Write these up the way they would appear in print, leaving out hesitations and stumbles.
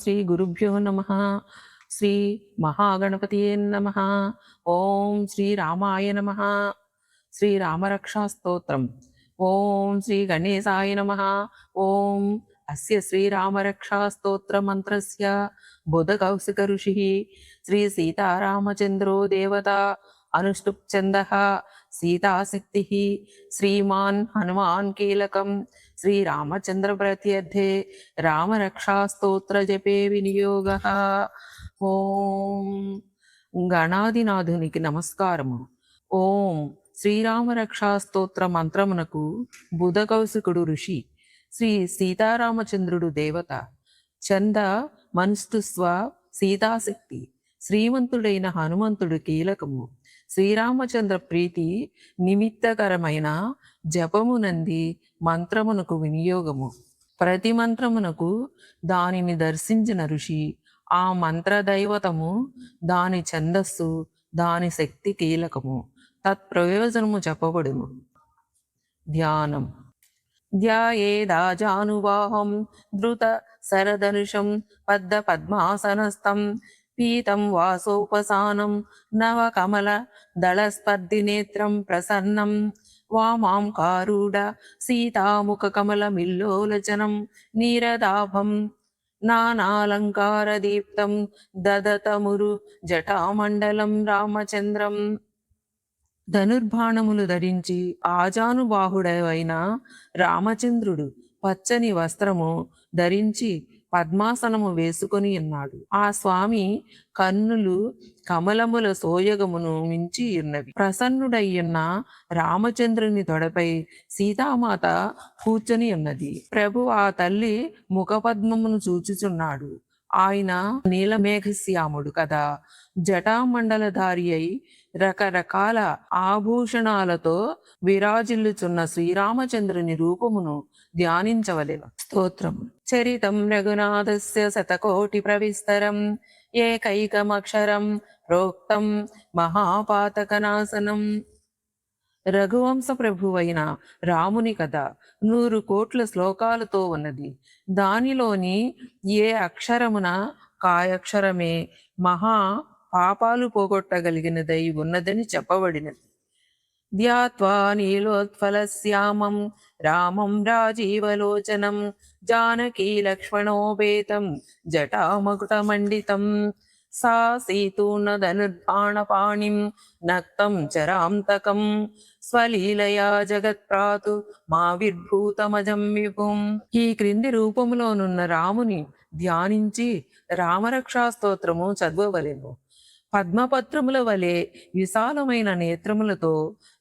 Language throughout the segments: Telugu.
శ్రీ గురుభ్యో నమః. శ్రీ మహాగణపతియే నమః. ఓం శ్రీ రామాయ నమః. శ్రీ రామరక్షా స్తోత్రం. ఓం శ్రీ గణేశాయ నమః. ఓం అస్య శ్రీరామరక్షా స్తోత్ర మంత్రస్య బుధకౌశిక ఋషిః శ్రీ సీతారామచంద్రో దేవత అనుష్టుప్ ఛందః సీతాశక్తిః శ్రీమాన్ హనుమాన్ కీలకం శ్రీరామచంద్ర ప్రత్యర్థే రామరక్షా స్తోత్ర జపే వినియోగః. ఓం గణాధినాథునికి నమస్కారము. ఓం శ్రీరామరక్షా స్తోత్ర మంత్రమునకు బుధకౌశికుడు ఋషి, శ్రీ సీతారామచంద్రుడు దేవత, చంద మనుస్తుస్వ సీతాశక్తి, శ్రీమంతుడైన హనుమంతుడు కీలకము, శ్రీరామచంద్ర ప్రీతి నిమిత్తకరమైన జపమునంది మంత్రమునకు వినియోగము. ప్రతి మంత్రమునకు దానిని దర్శించిన ఋషి, ఆ మంత్ర దైవతము, దాని ఛందస్సు, దాని శక్తి కీలకము, తత్ప్రయోజనము చెప్పబడును. ధ్యానం. ధ్యాయేదాజానుబాహం ధృత శరధనుషం పద్మ పద్మాసనస్థం పీతం వాసోపసానం నవకమల దళస్పర్ధి నేత్రం ప్రసన్నం వామాం కారూఢ సీతాముఖ కమల మిల్లోలచనం నీరదాభం నానాలంకార దీప్తం దదతమురు జటామండలం రామచంద్రం. ధనుర్బాణములు ధరించి ఆజానుబాహుడైన రామచంద్రుడు పచ్చని వస్త్రము ధరించి పద్మాసనము వేసుకొని ఉన్నాడు. ఆ స్వామి కన్నులు కమలముల సోయగమును మించి ఉన్నవి. ప్రసన్నుడయ్యున్న రామచంద్రుని తొడపై సీతామాత కూర్చొని ఉన్నది. ప్రభు ఆ తల్లి ముఖపద్మమును చూచుచున్నాడు. ఆయన నీలమేఘశ్యాముడు కదా. జటామండలధారి అయి రకరకాల ఆభూషణాలతో విరాజిల్లుచున్న శ్రీరామచంద్రుని రూపమును ధ్యానించవలెను. స్తోత్రం. చరితం రఘునాథస్య శతకోటి ప్రవిస్తరం ఏకైకమక్షరం ప్రోక్తం మహాపాతకనాశనం. రఘువంశ ప్రభువైన రాముని కథ 100 కోట్ల శ్లోకాలతో ఉన్నది. దానిలోని ఏ అక్షరమున కాయక్షరమే మహా పాపాలు పోగొట్టగలిగినదై ఉన్నదని చెప్పబడినది. ధ్యాత్వా నీలోత్ఫలశ్యామం రామం రాజీవలోచనం జానకీ లక్ష్మణోపేతం జటామకుటమండితం సా సీతూర్ణధనుర్బాణపాణిం నక్తం చరాంతకం స్వలీలయా జగత్ప్రాతు మావిర్భూతమజం విభుం. ఈ క్రింది రూపములోనున్న రాముని ధ్యానించి రామరక్షా స్తోత్రము చదవవలెను. పద్మపత్రముల వలె విశాలమైన నేత్రములతో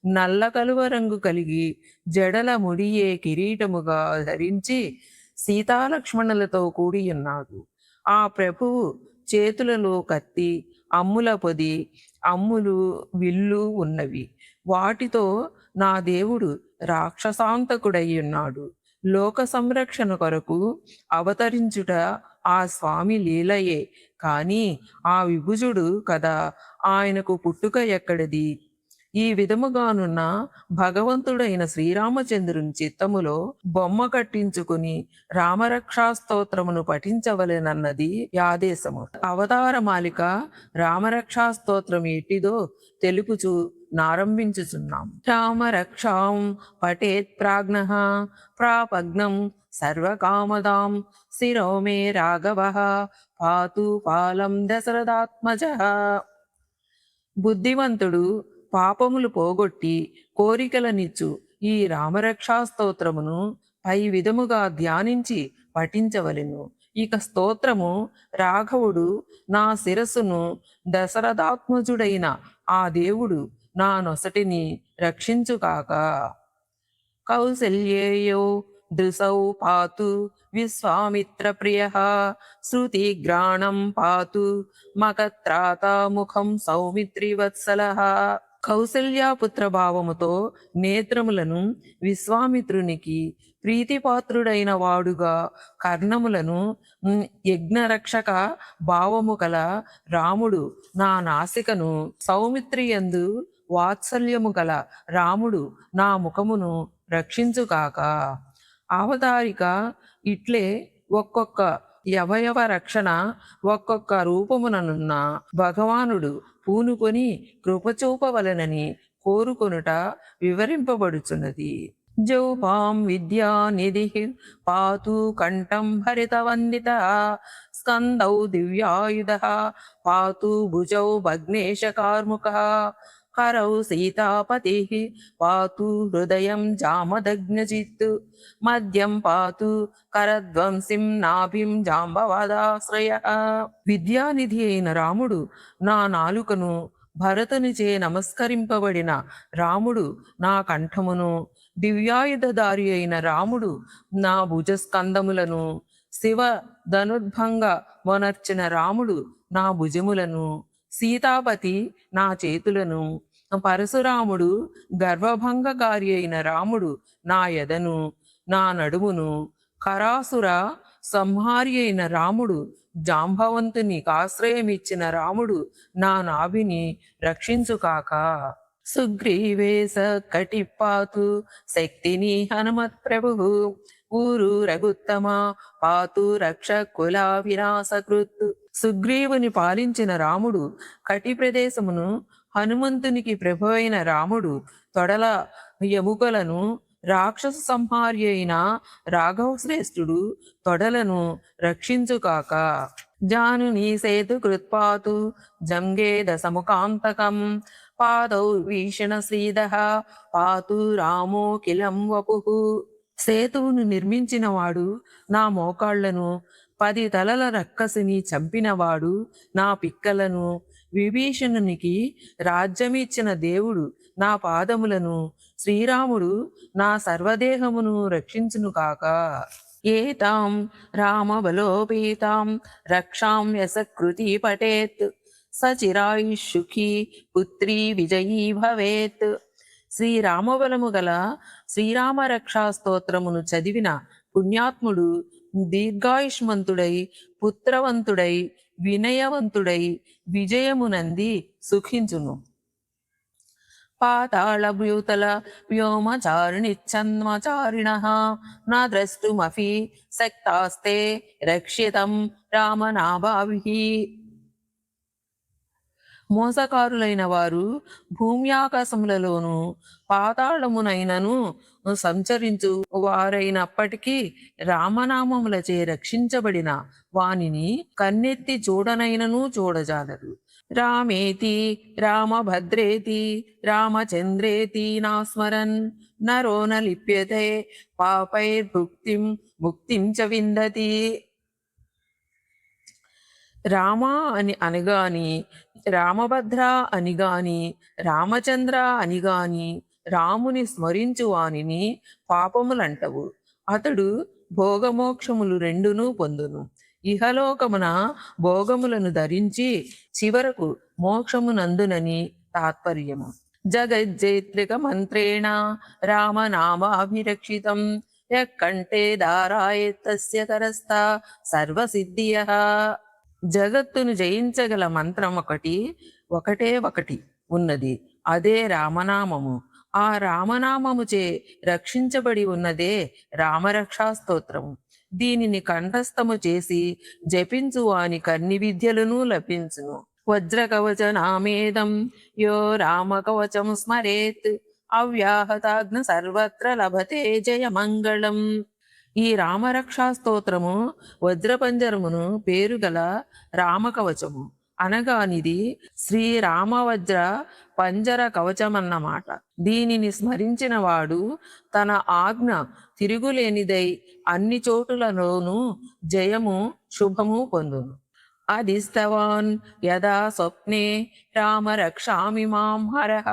నల్ల కలువ రంగు కలిగి జడల ముడియే కిరీటముగా ధరించి సీతాలక్ష్మణులతో కూడి ఉన్నాడు. ఆ ప్రభువు చేతులలో కత్తి, అమ్ముల పొది, అమ్ములు, విల్లు ఉన్నవి. వాటితో నా దేవుడు రాక్షసాంతకుడై ఉన్నాడు. లోక సంరక్షణ కొరకు అవతరించుట ఆ స్వామి లీలయే కాని ఆ విభుజుడు కదా, ఆయనకు పుట్టుక ఎక్కడిది? ఈ విధముగానున్న భగవంతుడైన శ్రీరామచంద్రుని చిత్తములో బొమ్మ కట్టించుకుని రామరక్షా స్తోత్రమును పఠించవలెనన్నది ఆదేశము. అవతారమాలిక రామరక్షా స్తోత్రం ఎట్టిదో తెలుపుచు నారంభించుచున్నాం. రామరక్షాం పఠేత్ ప్రాజ్ఞః ప్రాపగ్నం సర్వకామదాం శిరో మే రాఘవః పాతు పాలం దశరథాత్మజః. బుద్ధివంతుడు పాపములు పోగొట్టి కోరికలనిచ్చు ఈ రామరక్షా స్తోత్రమును పై విధముగా ధ్యానించి పఠించవలెను. ఇక స్తోత్రము రాఘవుడు నా శిరస్సును, దశరథాత్మజుడైన ఆ దేవుడు నా నొసటిని రక్షించుకాక. కౌసల్యేయో దృశౌ పాతు విశ్వామిత్ర ప్రియ శృతిగ్రాణం పాతు మకత్రాతా ముఖం సౌమిత్రివత్సల. కౌసల్యాపుత్ర భావముతో నేత్రములను విశ్వామిత్రునికి ప్రీతిపాత్రుడైన వాడుగా, కర్ణములను యజ్ఞరక్షక భావము కల రాముడు నా నాసికను, సౌమిత్రియందు వాత్సల్యము గల రాముడు నా ముఖమును రక్షించుకాక. అవతారిక ఇట్లే ఒక్కొక్క అవయవ రక్షణ ఒక్కొక్క రూపముననున్న భగవానుడు పూనుకొని కృపచూపవలనని కోరుకొనుట వివరింపబడుచున్నది. జౌపాం విద్యానిధి పాతు కంఠం భరితవందిత స్కందౌ దివ్యాయుధ పాతు భుజౌ భగ్నేశకార్ముక కరౌ సీతాపతి పాతు హృదయం జామదగ్నజిత్ మద్యం పాతు కరధ్వంసిం నాభిం జాంబవాదాశ్రయ. విద్యానిధి అయిన రాముడు నా నాలుకను, భరతునిచే నమస్కరింపబడిన రాముడు నా కంఠమును, దివ్యాయుధదారి అయిన రాముడు నా భుజస్కందములను, శివ ధనుర్భంగ మొనర్చిన రాముడు నా భుజములను, సీతాపతి నా చేతులను, పరశురాముడు గర్వభంగకారి అయిన రాముడు నా ఎదను, నా నడుమును, కరాసుర సంహారి అయిన రాముడు, జాంబవంతునికి ఆశ్రయమిచ్చిన రాముడు నా నాభిని రక్షించుకాక. సుగ్రీవేశ కటిపాతు శక్తిని హనుమత్ ప్రభు ఊరు రఘుత్తమ పాతు రక్ష కుల వినాశకృత్. సుగ్రీవుని పాలించిన రాముడు కటి ప్రదేశమును, హనుమంతునికి ప్రభువైన రాముడు తొడల ఎముకలను, రాక్షస సంహారి అయిన రాఘవ శ్రేష్ఠుడు తొడలను రక్షించుకాక. జానుని సేతు కృత్పాతు జంగేద సముకాంతకం పాదౌ వీషణ శ్రీద పాతు రామో కిలం వపు. సేతువును నిర్మించినవాడు నా మోకాళ్లను, 10 తలల రక్కసిని చంపినవాడు నా పిక్కలను, విభీషణునికి రాజ్యమిచ్చిన దేవుడు నా పాదములను, శ్రీరాముడు నా సర్వదేహమును రక్షించును కాక. ఏతాం రామబలోపేతాం రక్షాం యశకృతి పఠేత్ సచిరాయుషుఖీ పుత్రీ విజయీ భవేత్. శ్రీరామబలము గల శ్రీరామ రక్షా స్తోత్రమును చదివిన పుణ్యాత్ముడు దీర్ఘాయుష్మంతుడై, పుత్రవంతుడై, వినయవంతుడై, విజయమునంది సుఖించును. పాతాళ భూతల వ్యోమచారిణిచ్చన్మచారిణ నా ద్రష్టుమఫి శక్తాస్తే రక్షితం రామనాభాభి. మోసకారులైన వారు భూమ్యాకాశములలోను పాతాళమునైనను సంచరించు వారైనప్పటికీ రామనామములచే రక్షించబడిన వానిని కన్నెత్తి చూడనైనను చూడజాలరు. రామేతి రామభద్రేతి రామచంద్రేతి నాస్మరన్ నరో న లిప్యతే పాపైర్భుక్తిం ముక్తిం చ విందతి. రామ అని అనగాని, రామభద్ర అని గాని, రామచంద్ర అని గాని రాముని స్మరించు వానిని పాపములంటవు. అతడు భోగమోక్షములు రెండును పొందును. ఇహలోకమున భోగములను ధరించి చివరకు మోక్షమునందునని తాత్పర్యము. జగజ్జైత్రిక మంత్రేణ రామనామాభిరక్షితం యక్కంఠే ధారాయత్తస్య కరస్థ సర్వసిద్ధియః. జగత్తును జయించగల మంత్రం ఒకటే ఒకటి ఉన్నది, అదే రామనామము. ఆ రామనామముచే రక్షించబడి ఉన్నదే రామరక్షా స్తోత్రము. దీనిని కంఠస్థము చేసి జపించు వాని కన్ని విద్యలను లభించును. వజ్రకవచ నామేదం యో రామకవచం స్మరేత్ అవ్యాహతాగ్న సర్వత్ర లభతే జయమంగళం. ఈ రామరక్షా స్తోత్రము వజ్రపంజరమును పేరుగల రామకవచము అనగానిది శ్రీరామవజ్ర పంజర కవచమన్నమాట. దీనిని స్మరించిన వాడు తన ఆజ్ఞ తిరుగులేనిదై అన్ని చోటులలోనూ జయము శుభము పొందును. అదిస్తవాన్ యదా స్వప్నే రామ రక్షామి మాం హరః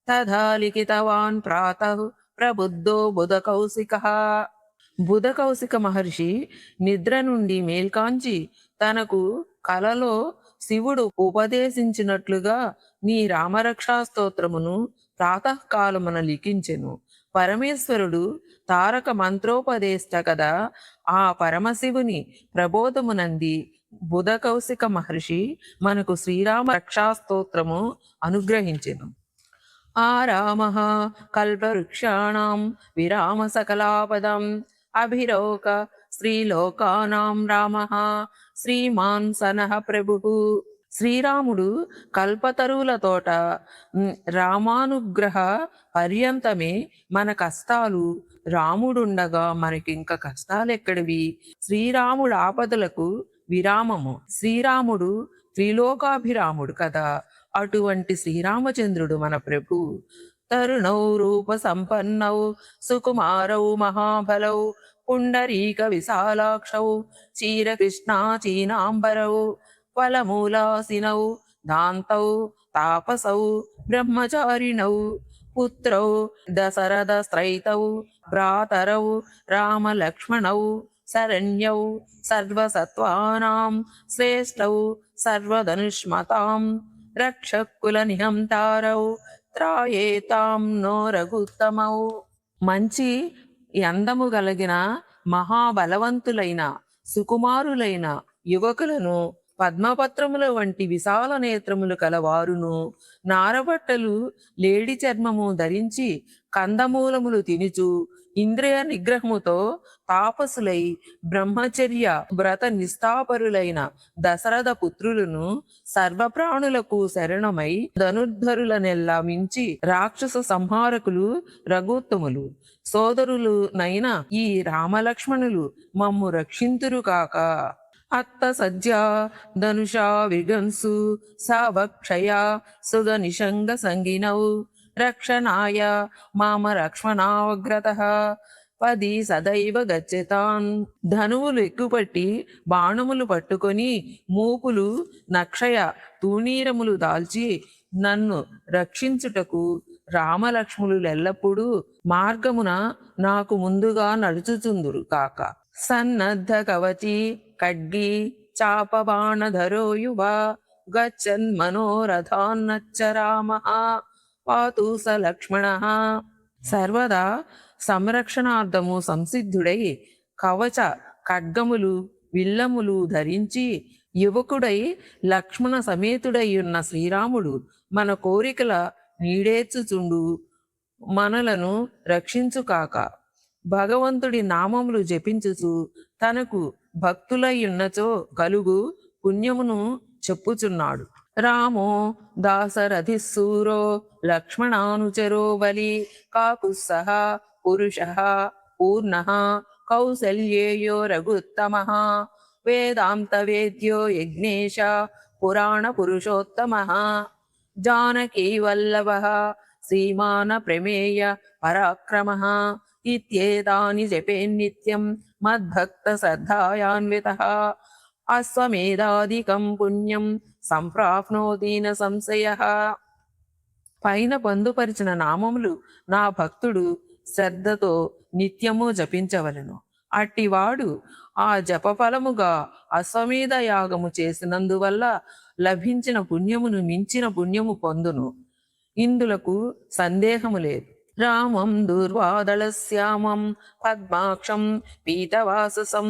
తథా లిఖితవాన్ ప్రాతః ప్రబుద్ధో బుధకౌశికః. బుధకౌశిక మహర్షి నిద్ర నుండి మేల్కాంచి తనకు కలలో శివుడు ఉపదేశించినట్లుగా నీ రామరక్షా స్తోత్రమును ప్రాతకాలమున లిఖించెను. పరమేశ్వరుడు తారక మంత్రోపదేష్ట కదా. ఆ పరమశివుని ప్రబోధమునంది బుధకౌశిక మహర్షి మనకు శ్రీరామ రక్షా స్తోత్రము అనుగ్రహించెను. ఆరామః కల్పవృక్షాణాం విరామ సకలాపదం అభిరోక శ్రీలోకానాం రామః శ్రీమాన్ సనః ప్రభుః. శ్రీరాముడు కల్పతరువుల తోట. రామానుగ్రహ పర్యంతమే మన కష్టాలు. రాముడుండగా మనకింక కష్టాలెక్కడివి? శ్రీరాముడు ఆపదలకు విరామము. శ్రీరాముడు త్రిలోకాభిరాముడు కదా. అటువంటి శ్రీరామచంద్రుడు మన ప్రభు. తరుణౌ రూప సంపన్నౌ సుకుమారౌ మహాబలౌ పుండరీక విశాలాక్షౌ చీరకృష్ణా చీనాంబరౌ ఫలమూలాసినౌ దాంతౌ తాపసౌ బ్రహ్మచారిణౌ పుత్రౌ దశరథ స్త్రైతౌ భ్రాతరౌ రామలక్ష్మణౌ శరణ్యౌ సర్వసత్వానాం శ్రేష్టౌ సర్వధనుష్మతాం రక్షకుల నిహంతారౌ త్రాయేతాం నో రఘుత్తమౌ. మంచి అందము కలిగిన మహాబలవంతులైన సుకుమారులైన యువకులను పద్మపత్రముల వంటి విశాల నేత్రములు కలవారును నారబట్టలు లేడి చర్మము ధరించి కందమూలములు తినుచు ఇంద్రియ నిగ్రహముతో తాపసులై బ్రహ్మచర్య వ్రత నిష్ఠాపరులైన దశరథ పుత్రులను సర్వప్రాణులకు శరణమై ధనుర్ధరులనెల్లా మించి రాక్షస సంహారకులు రఘుత్తములు సోదరులు నైన ఈ రామలక్ష్మణులు మమ్ము రక్షింతురు కాక. అత్త సజ్జ ధనుషా విగంసు సావక్షయ సుగ నిషంగ సంగినౌ రక్షణాయ మామ లక్ష్మణాగ్రతః పది సదైవ గచ్చతాన్. ధనువులు ఎక్కుపట్టి బాణములు పట్టుకొని మూపులు నక్షయ తూణీరములు దాల్చి నన్ను రక్షించుటకు రామలక్ష్ములు ఎల్లప్పుడూ మార్గమున నాకు ముందుగా నడుచుచుందురు కాక. సన్నద్ధ కవచి ఖడ్గి చాపబాణధరో యువ గచ్చన్ మనోరథాన్నచ్చ రామః పాతు స లక్ష్మణః. సర్వదా సంరక్షణార్థము సంసిద్ధుడై కవచ ఖడ్గములు విల్లములు ధరించి యువకుడై లక్ష్మణ సమేతుడై ఉన్న శ్రీరాముడు మన కోరికల నీడేర్చుచుండు మనలను రక్షించుకాక. భగవంతుడి నామములు జపించుచు తనకు భక్తులయ్యున్నచో కలుగు పుణ్యమును చెప్పుచున్నాడు. రామో దాసరథిస్సూరో లక్ష్మణానుచరో బలి కాకుత్సః పురుషః పూర్ణః కౌసల్యేయో రఘుత్తమః వేదాంత వేద్యో యజ్ఞేశ పురాణ పురుషోత్తమః జానకీ వల్లభః శ్రీమాన ప్రమేయ పరాక్రమః ఇత్యేతాని జపేన్నిత్యం మద్భక్త శ్రద్ధాయాన్వితః అశ్వమేధాదికం పుణ్యం సంప్రాప్నోతి న సంశయః. పైన పొందుపరిచిన నామములు నా భక్తుడు శ్రద్ధతో నిత్యము జపించవలెను. అట్టివాడు ఆ జపఫలముగా అశ్వమేధ యాగము చేసినందువల్ల లభించిన పుణ్యమును మించిన పుణ్యము పొందును. ఇందులకు సందేహము లేదు. రామం దూర్వాదళశ్యామం పద్మాక్షం పీతవాససం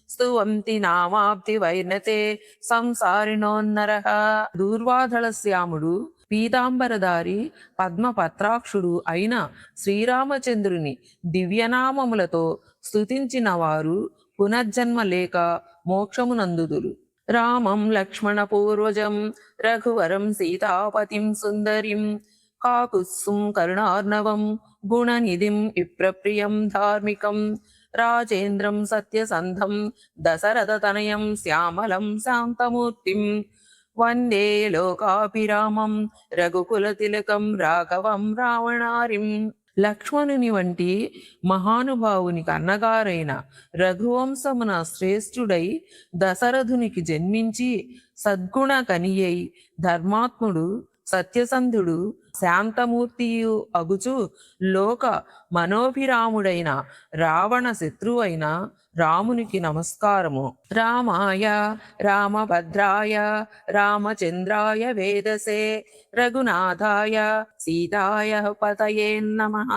స్తువంతి నామాబ్ది వైర్నతే సంసారిణోన్నరః. దూర్వాదళశ్యాముడు పీతాంబరధారి పద్మపత్రాక్షుడు అయిన శ్రీరామచంద్రుని దివ్యనామములతో స్తుతించిన వారు పునర్జన్మ లేక మోక్షమునందుదురు. రామం లక్ష్మణ పూర్వజం రఘువరం సీతాపతిం సుందరిం కాకుత్సుం కరుణార్ణవం గుణనిధిం విప్రప్రియం ధార్మికం రాజేంద్రం సత్యసంధం దశరథతనయం శ్యామలం శాంతమూర్తిం వందే లోకాభిరామం రఘుకులతిలకం రాఘవం రావణారిం. లక్ష్మణుని వంటి మహానుభావునికి అన్నగారైన రఘువంశమున శ్రేష్ఠుడై దశరథునికి జన్మించి సద్గుణ కనియై ధర్మాత్ముడు సత్యసంధుడు శాంతమూర్తియు అగుచు లోక మనోభిరాముడైన రావణ శత్రువైన రామునికి నమస్కారము. రామాయ రామభద్రాయ రామచంద్రాయ వేదసే రఘునాథాయ సీతాయ పతయే నమః.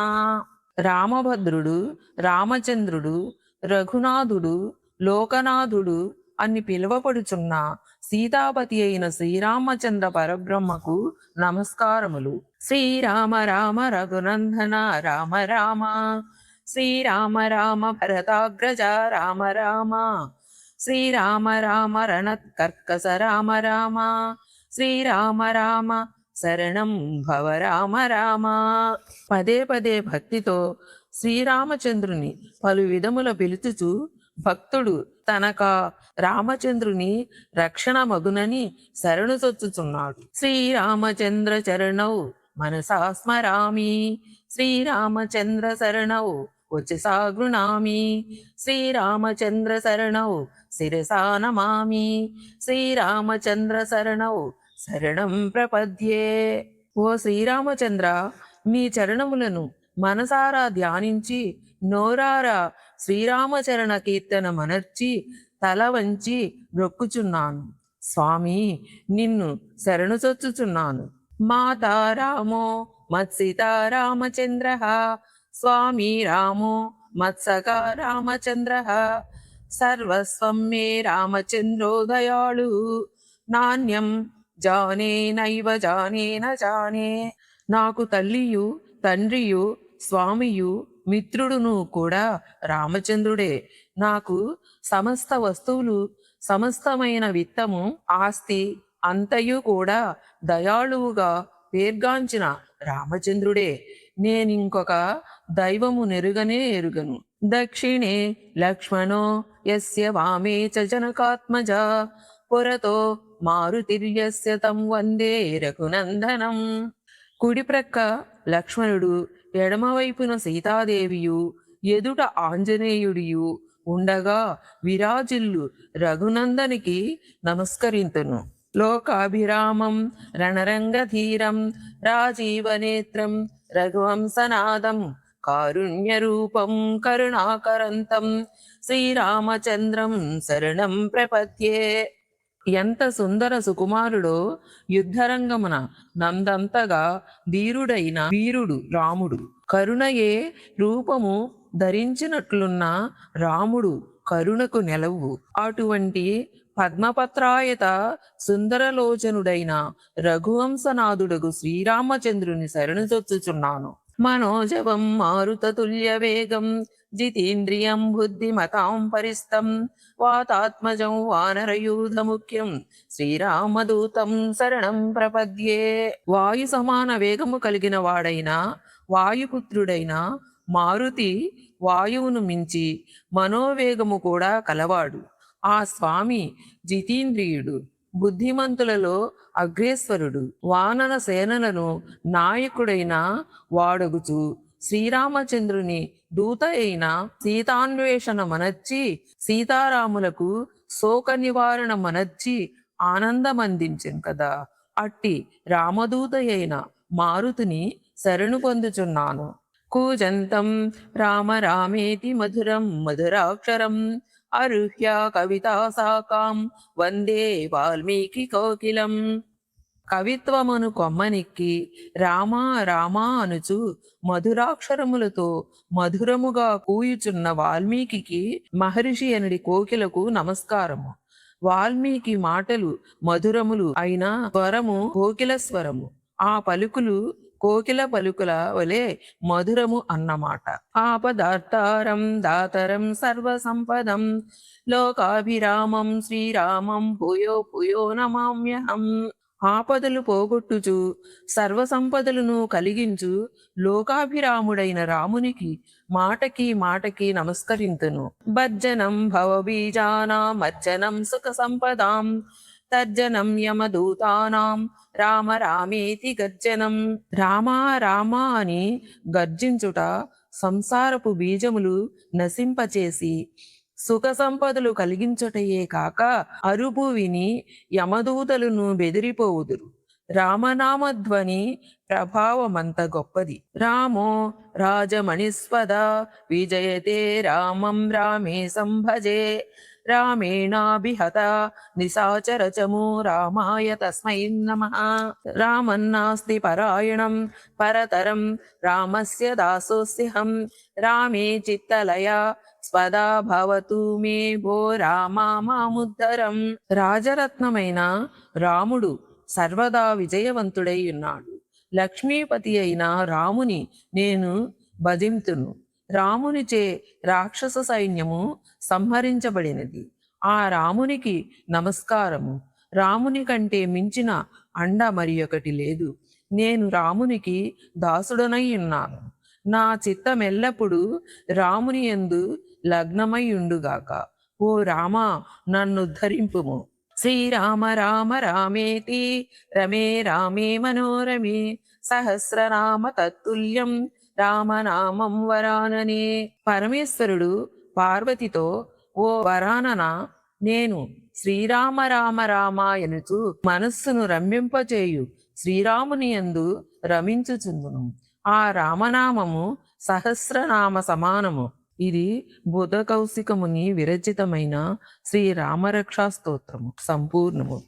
రామభద్రుడు రామచంద్రుడు రఘునాథుడు లోకనాథుడు అని పిలువబడుచున్న సీతాపతి అయిన శ్రీరామచంద్ర పరబ్రహ్మకు నమస్కారములు. శ్రీరామ రామ రఘునందన రామ రామ శ్రీరామ రామ భరతాగ్రజ రామ రామ, శ్రీరామ రామ రణకర్కస రామ రామ, శ్రీరామ రామ శరణం భవ రామ రామ. పదే పదే భక్తితో శ్రీరామచంద్రుని పలు విధముల పిలుచుచు భక్తుడు తనక రామచంద్రుని రక్షణ మగునని శరణు చొచ్చుచున్నాడు. శ్రీరామచంద్ర చరణౌ మనసా స్మరామి, శ్రీరామచంద్ర శరణౌ వచసా గృణామి, శ్రీరామచంద్ర శరణౌ శిరసా నమామి, శ్రీరామచంద్ర శరణౌ శరణం ప్రపద్యే. ఓ శ్రీరామచంద్ర, నీ చరణములను మనసారా ధ్యానించి నోరారా శ్రీరామచరణ కీర్తన మనర్చి తల వంచి మొక్కుచున్నాను. స్వామి, నిన్ను శరణుచొచ్చుచున్నాను. మాతా రామో మత్సితా రామచంద్ర, స్వామి రామో మత్సకా రామచంద్ర, సర్వస్వం మే రామచంద్రో దయాళు, నాణ్యం జానే నైవ జానే న జానే. నాకు తల్లియు తండ్రియు స్వామియు మిత్రుడును కూడా రామచంద్రుడే. నాకు సమస్త వస్తువులు సమస్తమైన విత్తము ఆస్తి అంతయు కూడా దయాళువుగా పేర్గాంచిన రామచంద్రుడే. నేనింకొక దైవము నెరుగనే ఎరుగను. దక్షిణే లక్ష్మణో యస్య వామే చ జనకాత్మజ, పురతో మారుతిర్యస్య తం వందే రఘునందనం. కుడి ప్రక్క లక్ష్మణుడు, ఎడమవైపున సీతాదేవియు, ఎదుట ఆంజనేయుడియు ఉండగా విరాజిల్లు రఘునందనికి నమస్కరింతును. లోకాభిరామం రణరంగధీరం రాజీవనేత్రం రఘువంశనాదం కారుణ్యరూపం కరుణాకరంతం శ్రీరామచంద్రం శరణం ప్రపద్యే. ఎంత సుందర సుకుమారుడో యుద్ధరంగమున నందంతగా ధీరుడైన వీరుడు రాముడు. కరుణయే రూపము ధరించినట్లున్న రాముడు కరుణకు నెలవు. అటువంటి పద్మపత్రాయత సుందరలోచనుడైన రఘువంశనాథుడగు శ్రీరామచంద్రుని శరణుచొచ్చుచున్నాను. మనోజవం మారుతతుల్య వేగం జితేంద్రియం బుద్ధిమతాం పరిస్తం వాతాత్మజం వానరయూధ ముఖ్యం శ్రీరామదూతం శరణం ప్రపద్యే. వాయు సమాన వేగము కలిగిన వాడైన వాయుపుత్రుడైన మారుతి వాయువును మించి మనోవేగము కూడా కలవాడు. ఆ స్వామి జితేంద్రియుడు, బుద్ధిమంతులలో అగ్రేశ్వరుడు, వానర సేనలను నాయకుడైన వాడగుచు శ్రీరామచంద్రుని దూత అయిన సీతాన్వేషణ మనర్చి సీతారాములకు శోక నివారణ మనర్చి ఆనందమందించెను కదా. అట్టి రామదూత అయిన మారుతిని శరణు పొందుచున్నాను. కూజంతం రామ రామేతి మధురం మధురాక్షరం అరుహ్య కవితా సాకాం వందే వాల్మీకి కోకిలం. కవిత్వమును కొమ్మనెక్కి రామా రామా అనుచు మధురాక్షరములతో మధురముగా కూయుచున్న వాల్మీకి మహర్షి అనడి కోకిలకు నమస్కారము. వాల్మీకి మాటలు మధురములు అయిన స్వరము కోకిల స్వరము. ఆ పలుకులు కోకిల పలుకుల వలె మధురము అన్నమాట. ఆపదార్తారం దాతరం సర్వసంపదం లోకాభిరామం శ్రీరామం భూయో భూయో నమామ్యహం. ఆపదలు పోగొట్టుచు సర్వసంపదలను కలిగించు లోకాభిరాముడైన రామునికి మాటకి మాటకి నమస్కరింతును. భర్జనం భవబీజానామర్జనం సుఖ సంపదాం తర్జనం యమదూతానాం రామ రామేతి గర్జనం. రామా రామా అని గర్జించుట సంసారపు బీజములు నశింపచేసి సుఖ సంపదలు కలిగించుటయే కాక అరుపు విని యమదూతలను బెదిరిపోవుదురు. రామనామధ్వని ప్రభావమంత గొప్పది. రామో రాజమణిస్పద విజయతే రామం రామే సంభజే రామేణాభిహత నిశాచరచమో రామాయ తస్మై నమః. రామన్నాస్తి పరాయణం పరతరం రామస్య దాసోస్యహం రామే చిత్తలయ స్వదా భవతు మే భో రామా మాముద్ధరం. రాజరత్నమైన రాముడు సర్వదా విజయవంతుడై ఉన్నాడు. లక్ష్మీపతి అయిన రాముని నేను భజింతును. రామునిచే రాక్షస సైన్యము సంహరించబడినది. ఆ రామునికి నమస్కారము. రాముని కంటే మించిన అండ మరి ఒకటి లేదు. నేను రామునికి దాసుడనై ఉన్నాను. నా చిత్తమెల్లప్పుడూ రాముని యందు లగ్నమై ఉండుగాక. ఓ రామా, నన్నుద్ధరింపుము. శ్రీరామ రామ రామేతి రమే రామే మనోరమే సహస్రనామ తత్తుల్యం రామనామం వరాననే. పరమేశ్వరుడు పార్వతితో, ఓ వరానన, నేను శ్రీరామ రామ రామ ఎనుచు మనస్సును రమ్యింపచేయు శ్రీరాముని యందు రమించుచుందును. ఆ రామనామము సహస్రనామ సమానము. ఇది బుధ కౌశికముని విరచితమైన శ్రీ రామరక్షా స్తోత్రము సంపూర్ణము.